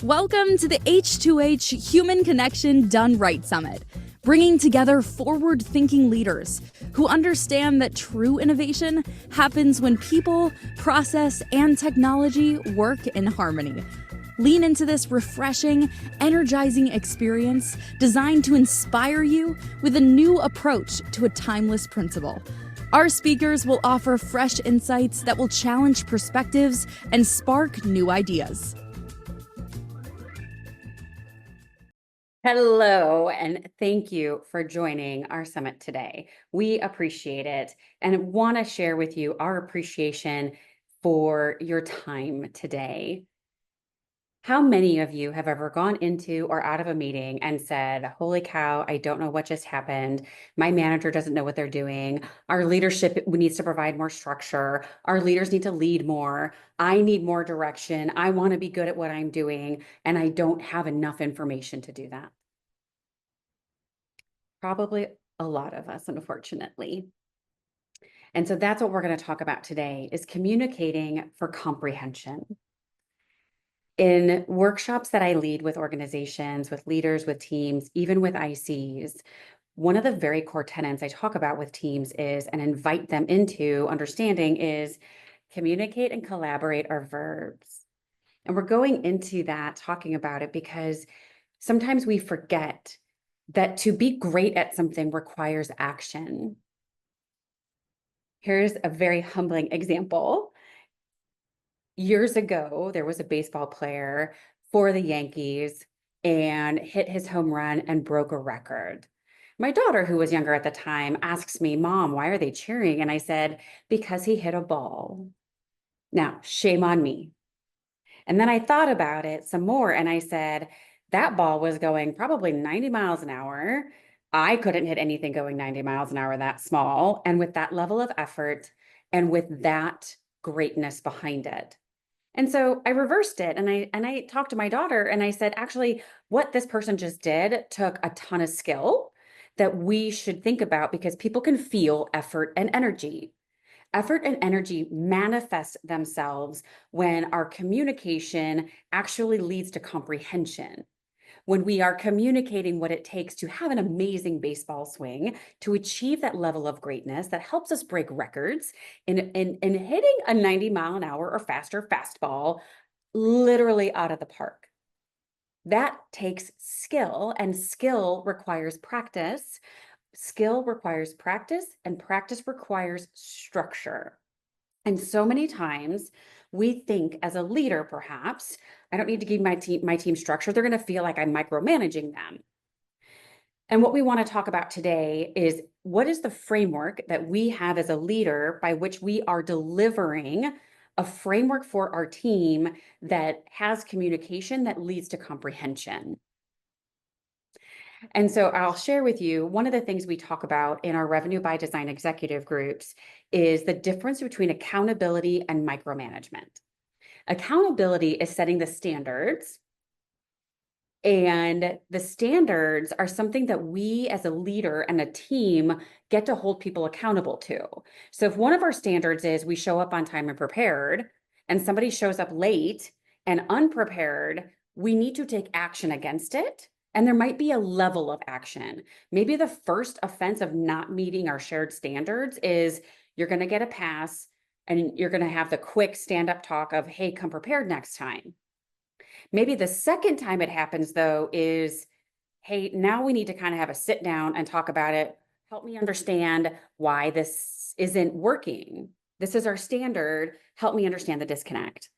Welcome to the H2H Human Connection Done Right Summit, bringing together forward-thinking leaders who understand that true innovation happens when people, process, and technology work in harmony. Lean into this refreshing, energizing experience designed to inspire you with a new approach to a timeless principle. Our speakers will offer fresh insights that will challenge perspectives and spark new ideas. Hello, and thank you for joining our summit today. We appreciate it and want to share with you our appreciation for your time today. How many of you have ever gone into or out of a meeting and said, holy cow, I don't know what just happened. My manager doesn't know what they're doing. Our leadership needs to provide more structure. Our leaders need to lead more. I need more direction. I want to be good at what I'm doing, and I don't have enough information to do that. Probably a lot of us, unfortunately. And so that's what we're going to talk about today, is communicating for comprehension. In workshops that I lead with organizations, with leaders, with teams, even with ICs, one of the very core tenets I talk about with teams is, and invite them into understanding, is communicate and collaborate are verbs. And we're going into that, talking about it, because sometimes we forget that to be great at something requires action. Here's a very humbling example. Years ago, there was a baseball player for the Yankees and hit his home run and broke a record. My daughter, who was younger at the time, asks me, Mom, why are they cheering? And I said, because he hit a ball. Now, shame on me. And then I thought about it some more and I said, that ball was going probably 90 miles an hour. I couldn't hit anything going 90 miles an hour that small, and with that level of effort and with that greatness behind it. And so I reversed it, and I talked to my daughter and I said, actually, what this person just did took a ton of skill that we should think about, because people can feel effort and energy. Effort and energy manifest themselves when our communication actually leads to comprehension. When we are communicating what it takes to have an amazing baseball swing, to achieve that level of greatness that helps us break records in hitting a 90 mile an hour or faster fastball literally out of the park. That takes skill, and skill requires practice. Skill requires practice, and practice requires structure. And so many times we think, as a leader, perhaps, I don't need to give my team structure. They're going to feel like I'm micromanaging them. And what we want to talk about today is, what is the framework that we have as a leader by which we are delivering a framework for our team that has communication that leads to comprehension. And so I'll share with you, one of the things we talk about in our Revenue by Design executive groups is the difference between accountability and micromanagement. Accountability is setting the standards, and the standards are something that we as a leader and a team get to hold people accountable to. So if one of our standards is we show up on time and prepared, and somebody shows up late and unprepared, we need to take action against it. And there might be a level of action. Maybe the first offense of not meeting our shared standards is you're going to get a pass, and you're going to have the quick stand-up talk of, hey, come prepared next time. Maybe the second time it happens, though, is, hey, now we need to kind of have a sit down and talk about it. Help me understand why this isn't working. This is our standard. Help me understand the disconnect.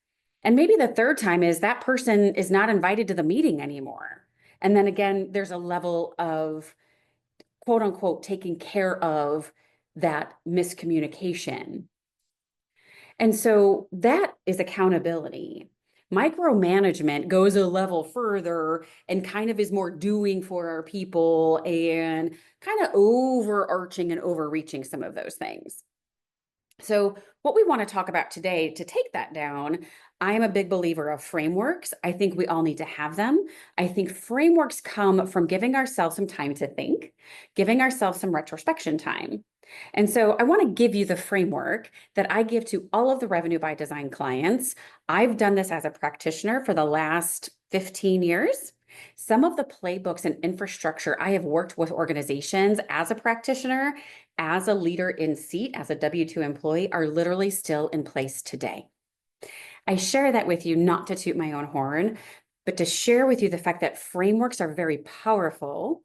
And maybe the third time is that person is not invited to the meeting anymore. And then again, there's a level of, quote unquote, taking care of that miscommunication. And so that is accountability. Micromanagement goes a level further and kind of is more doing for our people and kind of overarching and overreaching some of those things. So what we want to talk about today, to take that down, I am a big believer of frameworks. I think we all need to have them. I think frameworks come from giving ourselves some time to think, giving ourselves some retrospection time. And so I want to give you the framework that I give to all of the Revenue by Design clients. I've done this as a practitioner for the last 15 years. Some of the playbooks and infrastructure I have worked with organizations as a practitioner, as a leader in seat, as a W-2 employee, are literally still in place today. I share that with you not to toot my own horn, but to share with you the fact that frameworks are very powerful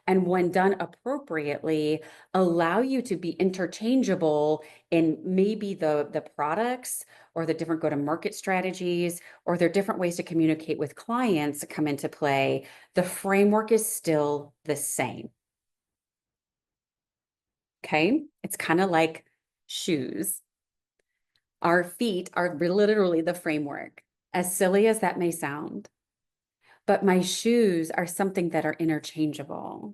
and when done appropriately, allow you to be interchangeable in maybe the products or the different go-to-market strategies or their different ways to communicate with clients come into play. The framework is still the same. Okay? It's kind of like shoes. Our feet are literally the framework, as silly as that may sound. But my shoes are something that are interchangeable.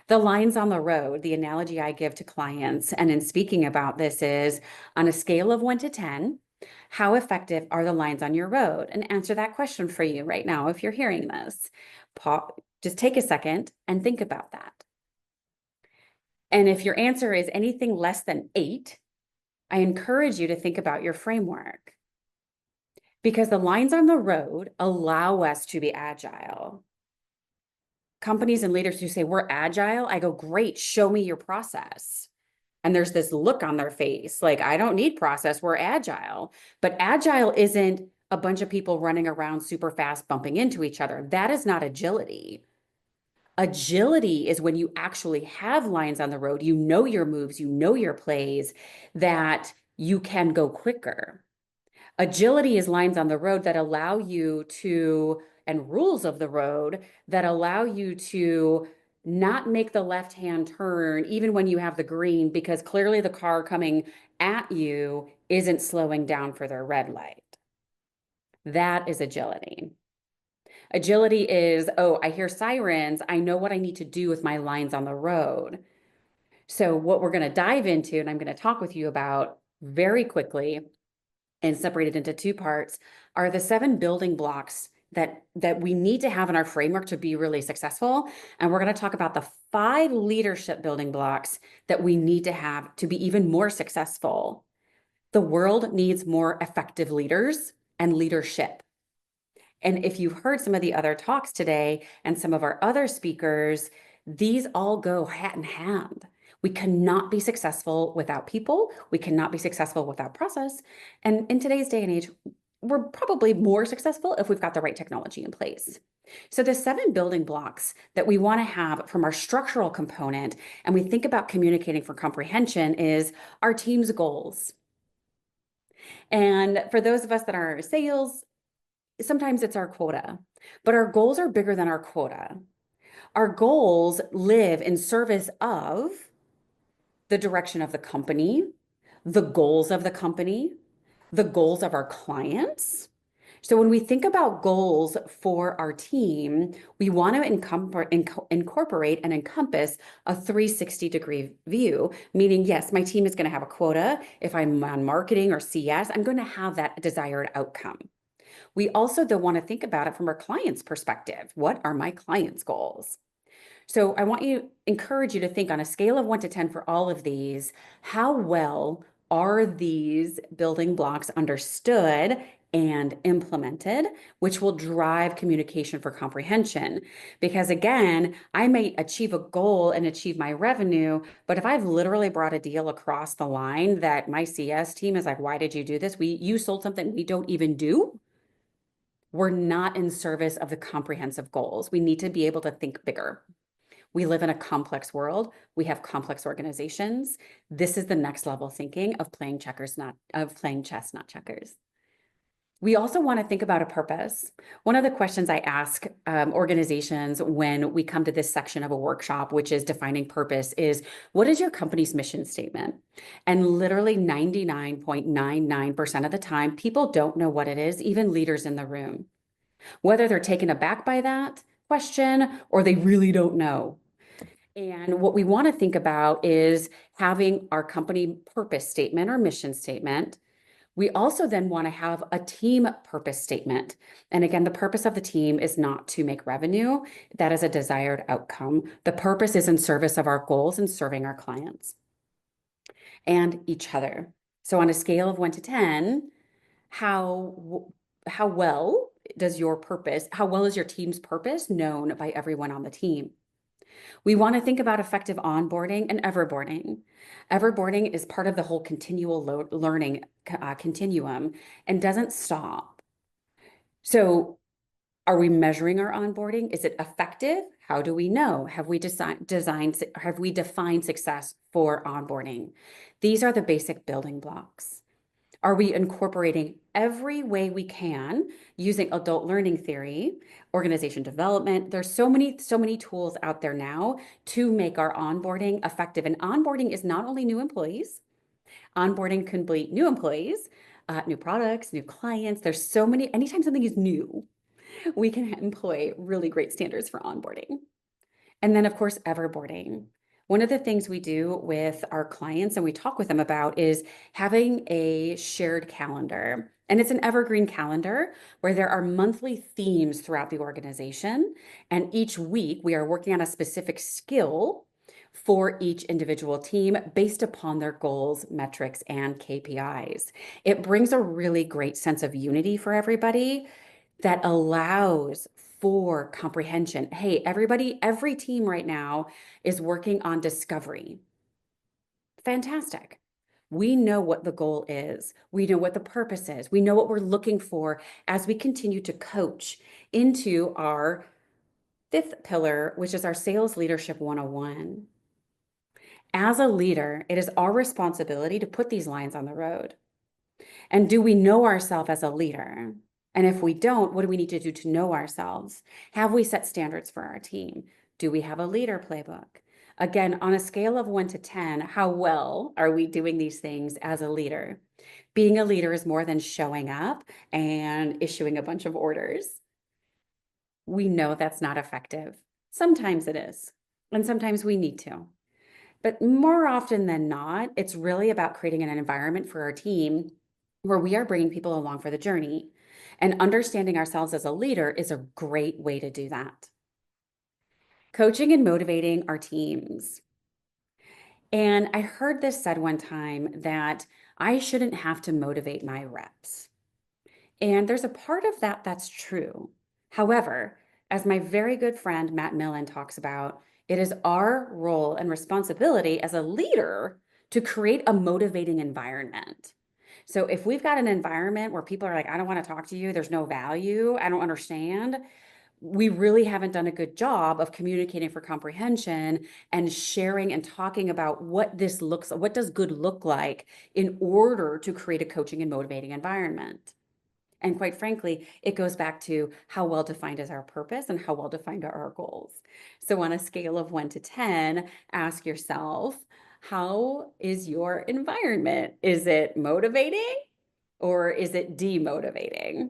The lines on the road, the analogy I give to clients, and in speaking about this is on a scale of 1 to 10, how effective are the lines on your road? And answer that question for you right now if you're hearing this. Just take a second and think about that. And if your answer is anything less than 8, I encourage you to think about your framework. Because the lines on the road allow us to be agile. Companies and leaders who say, we're agile, I go, great, show me your process. And there's this look on their face, like, I don't need process, we're agile. But agile isn't a bunch of people running around super fast, bumping into each other. That is not agility. Agility is when you actually have lines on the road, you know your moves, you know your plays, that you can go quicker. Agility is lines on the road that allow you to, and rules of the road that allow you to not make the left-hand turn even when you have the green, because clearly the car coming at you isn't slowing down for their red light. That is agility. Agility is, oh, I hear sirens. I know what I need to do with my lines on the road. So what we're going to dive into, and I'm going to talk with you about very quickly, and separated into 2 parts, are the 7 building blocks that we need to have in our framework to be really successful. And we're going to talk about the 5 leadership building blocks that we need to have to be even more successful. The world needs more effective leaders and leadership. And if you've heard some of the other talks today and some of our other speakers, these all go hand in hand. We cannot be successful without people. We cannot be successful without process. And in today's day and age, we're probably more successful if we've got the right technology in place. So the 7 building blocks that we want to have from our structural component, and we think about communicating for comprehension, is our team's goals. And for those of us that are sales, sometimes it's our quota, but our goals are bigger than our quota. Our goals live in service of the direction of the company, the goals of the company, the goals of our clients. So when we think about goals for our team, we want to incorporate and encompass a 360-degree view, meaning, yes, my team is going to have a quota. If I'm on marketing or CS, I'm going to have that desired outcome. We also, though, want to think about it from our client's perspective. What are my client's goals? So I want to encourage you to think on a scale of 1 to 10 for all of these, how well are these building blocks understood and implemented, which will drive communication for comprehension. Because again, I may achieve a goal and achieve my revenue, but if I've literally brought a deal across the line that my CS team is like, why did you do this? You sold something we don't even do. We're not in service of the comprehensive goals. We need to be able to think bigger. We live in a complex world. We have complex organizations. This is the next level thinking of playing chess, not checkers. We also want to think about a purpose. One of the questions I ask organizations when we come to this section of a workshop, which is defining purpose, is what is your company's mission statement? And literally 99.99% of the time, people don't know what it is, even leaders in the room. Whether they're taken aback by that question or they really don't know. And what we want to think about is having our company purpose statement or mission statement. We also then want to have a team purpose statement. And again, the purpose of the team is not to make revenue. That is a desired outcome. The purpose is in service of our goals and serving our clients. and each other. So on a scale of 1 to 10, how well how well is your team's purpose known by everyone on the team? We want to think about effective onboarding and everboarding. Everboarding is part of the whole continual learning continuum and doesn't stop. So are we measuring our onboarding? Is it effective? How do we know? Have we defined success for onboarding? These are the basic building blocks. Are we incorporating every way we can using adult learning theory, organization development? There's so many tools out there now to make our onboarding effective. And onboarding is not only new employees, onboarding can be new employees, new products, new clients. There's so many, anytime something is new, we can employ really great standards for onboarding. And then, of course, everboarding. One of the things we do with our clients and we talk with them about is having a shared calendar. And it's an evergreen calendar where there are monthly themes throughout the organization. And each week we are working on a specific skill for each individual team based upon their goals, metrics, and KPIs. It brings a really great sense of unity for everybody that allows for comprehension. Hey, everybody, every team right now is working on discovery. Fantastic. We know what the goal is. We know what the purpose is. We know what we're looking for as we continue to coach into our fifth pillar, which is our sales leadership 101. As a leader, it is our responsibility to put these lines on the road. And do we know ourselves as a leader? And if we don't, what do we need to do to know ourselves? Have we set standards for our team? Do we have a leader playbook? Again, on a scale of 1 to 10, how well are we doing these things as a leader? Being a leader is more than showing up and issuing a bunch of orders. We know that's not effective. Sometimes it is, and sometimes we need to. But more often than not, it's really about creating an environment for our team where we are bringing people along for the journey. And understanding ourselves as a leader is a great way to do that. Coaching and motivating our teams. And I heard this said one time that I shouldn't have to motivate my reps. And there's a part of that that's true. However, as my very good friend Matt Millen talks about, it is our role and responsibility as a leader to create a motivating environment. So if we've got an environment where people are like, I don't want to talk to you, there's no value, I don't understand, we really haven't done a good job of communicating for comprehension and sharing and talking about what does good look like in order to create a coaching and motivating environment. And quite frankly, it goes back to how well defined is our purpose and how well defined are our goals. So on a scale of 1 to 10, ask yourself, how is your environment? Is it motivating or is it demotivating?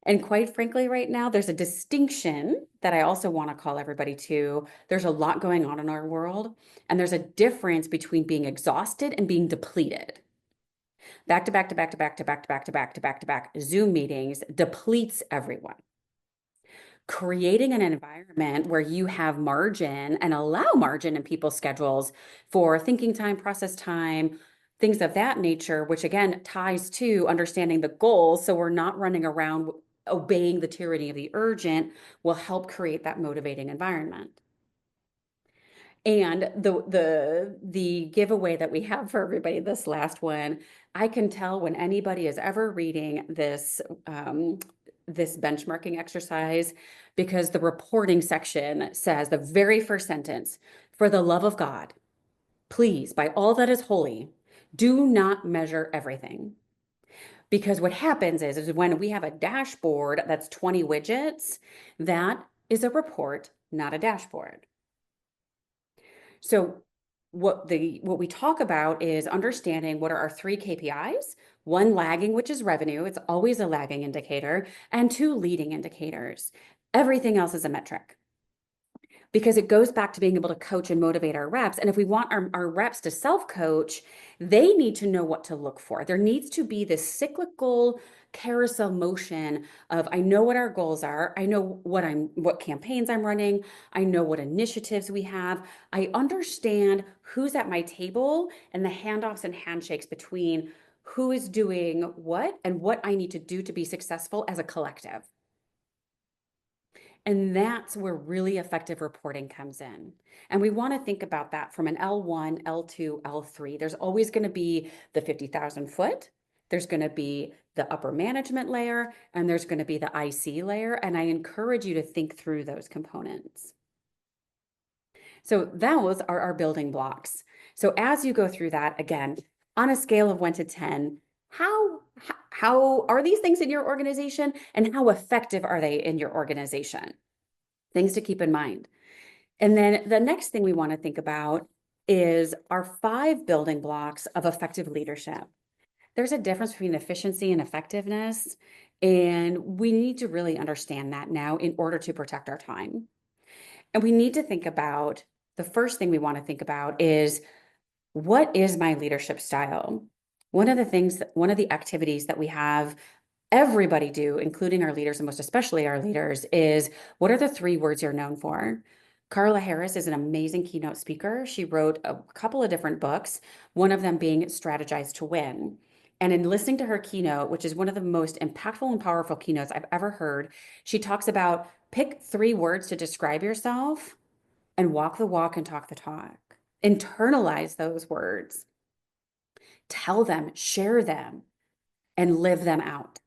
And quite frankly, right now, there's a distinction that I also want to call everybody to. There's a lot going on in our world, and there's a difference between being exhausted and being depleted. Back to back to back to back to back to back to back to back to back Zoom meetings depletes everyone. Creating an environment where you have margin and allow margin in people's schedules for thinking time, process time, things of that nature, which again ties to understanding the goals. So we're not running around obeying the tyranny of the urgent, will help create that motivating environment. And the giveaway that we have for everybody, this last one, I can tell when anybody is ever reading this this benchmarking exercise, because the reporting section says the very first sentence, for the love of God, please, by all that is holy, do not measure everything. Because what happens is when we have a dashboard that's 20 widgets, that is a report, not a dashboard. So what we talk about is understanding what are our 3 KPIs, 1 lagging, which is revenue. It's always a lagging indicator, and 2 leading indicators. Everything else is a metric, because it goes back to being able to coach and motivate our reps. And if we want our reps to self-coach, they need to know what to look for. There needs to be this cyclical carousel motion of I know what our goals are, I know what campaigns I'm running, I know what initiatives we have, I understand who's at my table and the handoffs and handshakes between who is doing what and what I need to do to be successful as a collective. And that's where really effective reporting comes in. And we want to think about that from an L1, L2, L3. There's always going to be the 50,000 foot, there's going to be the upper management layer, and there's going to be the IC layer. And I encourage you to think through those components. So those are our building blocks. So as you go through that, again, on a scale of 1 to 10, how are these things in your organization and how effective are they in your organization? Things to keep in mind. And then the next thing we want to think about is our 5 building blocks of effective leadership. There's a difference between efficiency and effectiveness, and we need to really understand that now in order to protect our time. And we need to think about the first thing we want to think about is what is my leadership style? One of the activities that we have everybody do, including our leaders and most especially our leaders, is what are the 3 words you're known for? Carla Harris is an amazing keynote speaker. She wrote a couple of different books, one of them being Strategize to Win. And in listening to her keynote, which is one of the most impactful and powerful keynotes I've ever heard, she talks about pick 3 words to describe yourself and walk the walk and talk the talk. Internalize those words, tell them, share them, and live them out.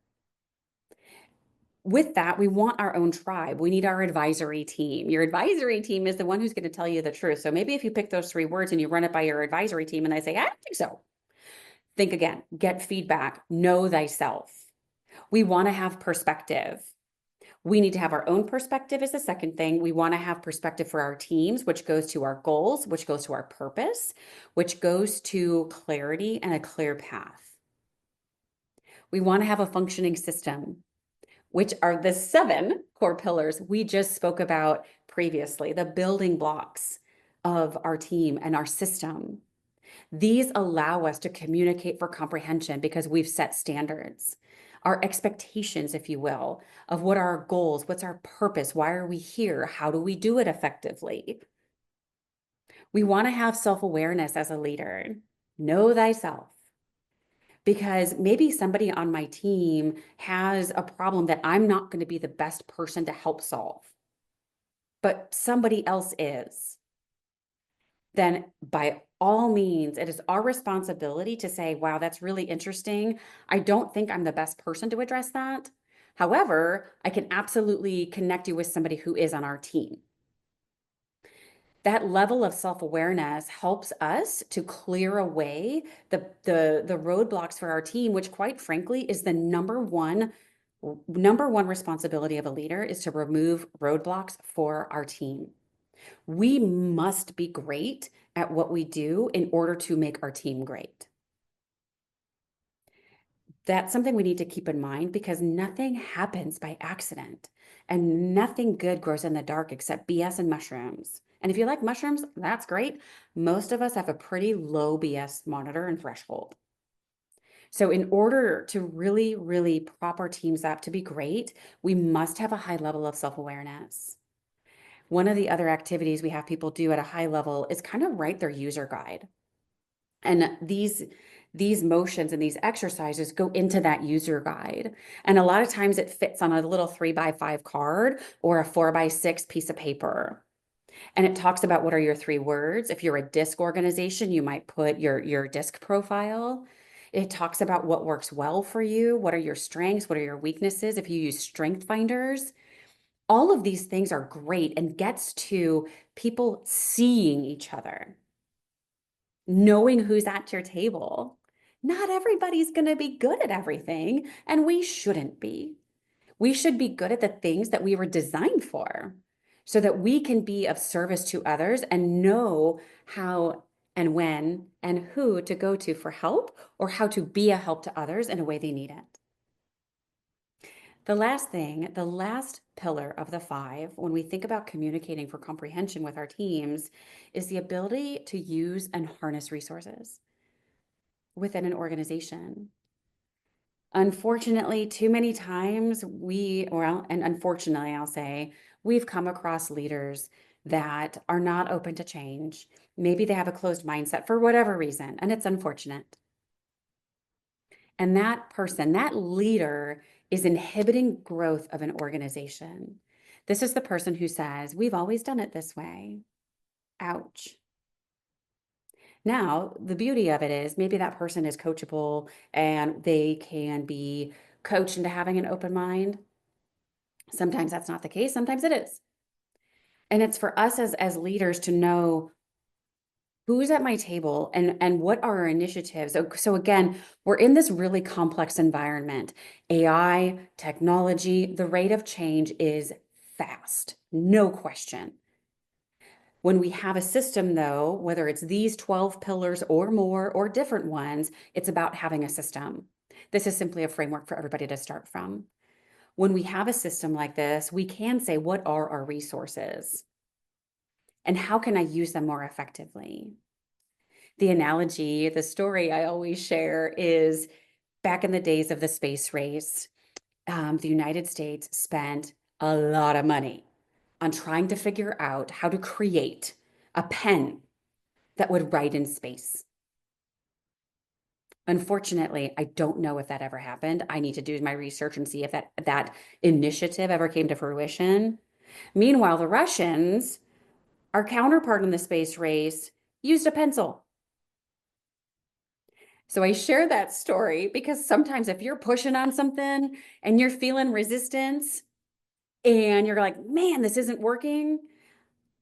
With that, we want our own tribe. We need our advisory team. Your advisory team is the one who's going to tell you the truth. So maybe if you pick those 3 words and you run it by your advisory team and they say, I don't think so. Think again, get feedback, know thyself. We want to have perspective. We need to have our own perspective is the second thing. We want to have perspective for our teams, which goes to our goals, which goes to our purpose, which goes to clarity and a clear path. We want to have a functioning system, which are the 7 core pillars we just spoke about previously, the building blocks of our team and our system. These allow us to communicate for comprehension because we've set standards, our expectations, if you will, of what are our goals, what's our purpose, why are we here, how do we do it effectively? We want to have self-awareness as a leader. Know thyself. Because maybe somebody on my team has a problem that I'm not going to be the best person to help solve, but somebody else is. Then by all means, it is our responsibility to say, wow, that's really interesting. I don't think I'm the best person to address that. However, I can absolutely connect you with somebody who is on our team. That level of self-awareness helps us to clear away the roadblocks for our team, which quite frankly is the number one responsibility of a leader is to remove roadblocks for our team. We must be great at what we do in order to make our team great. That's something we need to keep in mind because nothing happens by accident and nothing good grows in the dark except BS and mushrooms. And if you like mushrooms, that's great. Most of us have a pretty low BS monitor and threshold. So in order to really, really prop our teams up to be great, we must have a high level of self-awareness. One of the other activities we have people do at a high level is kind of write their user guide. And these motions and these exercises go into that user guide. And a lot of times it fits on a little 3x5 card or a 4x6 piece of paper. And it talks about what are your 3 words. If you're a DISC organization, you might put your DISC profile. It talks about what works well for you. What are your strengths? What are your weaknesses? If you use strength finders, all of these things are great and gets to people seeing each other, knowing who's at your table. Not everybody's going to be good at everything, and we shouldn't be. We should be good at the things that we were designed for so that we can be of service to others and know how and when and who to go to for help or how to be a help to others in a way they need it. The last pillar of the 5, when we think about communicating for comprehension with our teams, is the ability to use and harness resources within an organization. Unfortunately, too many times and unfortunately, I'll say, we've come across leaders that are not open to change. Maybe they have a closed mindset for whatever reason, and it's unfortunate. And that person, that leader, is inhibiting growth of an organization. This is the person who says, we've always done it this way. Ouch. Now, the beauty of it is maybe that person is coachable and they can be coached into having an open mind. Sometimes that's not the case, sometimes it is. And it's for us as leaders to know who's at my table and what are our initiatives. So again, we're in this really complex environment. AI, technology, the rate of change is fast, no question. When we have a system, though, whether it's these 12 pillars or more or different ones, it's about having a system. This is simply a framework for everybody to start from. When we have a system like this, we can say, what are our resources? And how can I use them more effectively? The analogy, the story I always share is back in the days of the space race, the United States spent a lot of money on trying to figure out how to create a pen that would write in space. Unfortunately, I don't know if that ever happened. I need to do my research and see if that initiative ever came to fruition. Meanwhile, the Russians, our counterpart in the space race, used a pencil. So I share that story because sometimes if you're pushing on something and you're feeling resistance and you're like, man, this isn't working,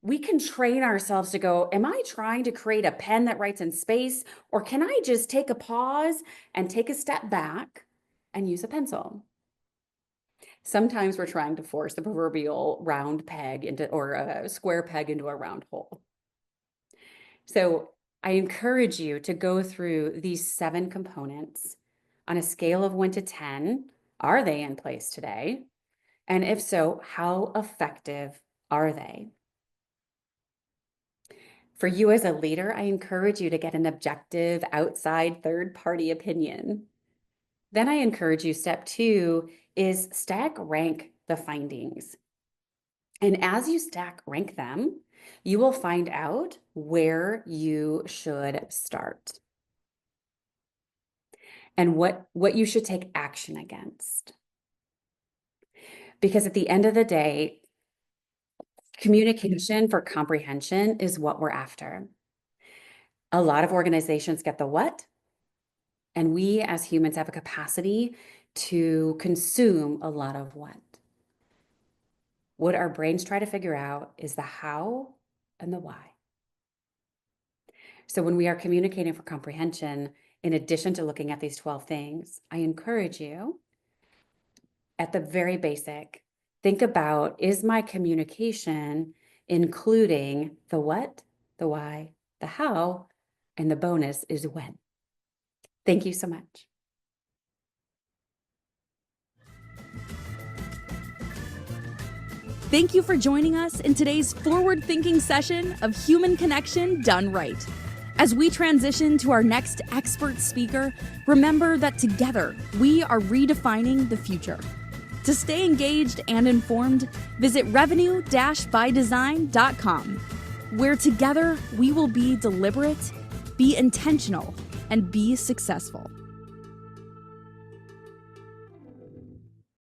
we can train ourselves to go, am I trying to create a pen that writes in space? Or can I just take a pause and take a step back and use a pencil? Sometimes we're trying to force the proverbial round peg or a square peg into a round hole. So I encourage you to go through these 7 components on a scale of 1 to 10. Are they in place today? And if so, how effective are they? For you as a leader, I encourage you to get an objective outside third-party opinion. Then I encourage you, step 2 is stack rank the findings. And as you stack rank them, you will find out where you should start and what you should take action against. Because at the end of the day, communication for comprehension is what we're after. A lot of organizations get the what, and we as humans have a capacity to consume a lot of what. What our brains try to figure out is the how and the why. So when we are communicating for comprehension, in addition to looking at these 12 things, I encourage you at the very basic, think about, is my communication including the what, the why, the how, and the bonus is when. Thank you so much. Thank you for joining us in today's forward-thinking session of Human Connection Done Right. As we transition to our next expert speaker, remember that together we are redefining the future. To stay engaged and informed, visit revenue-bydesign.com, where together we will be deliberate, be intentional, and be successful.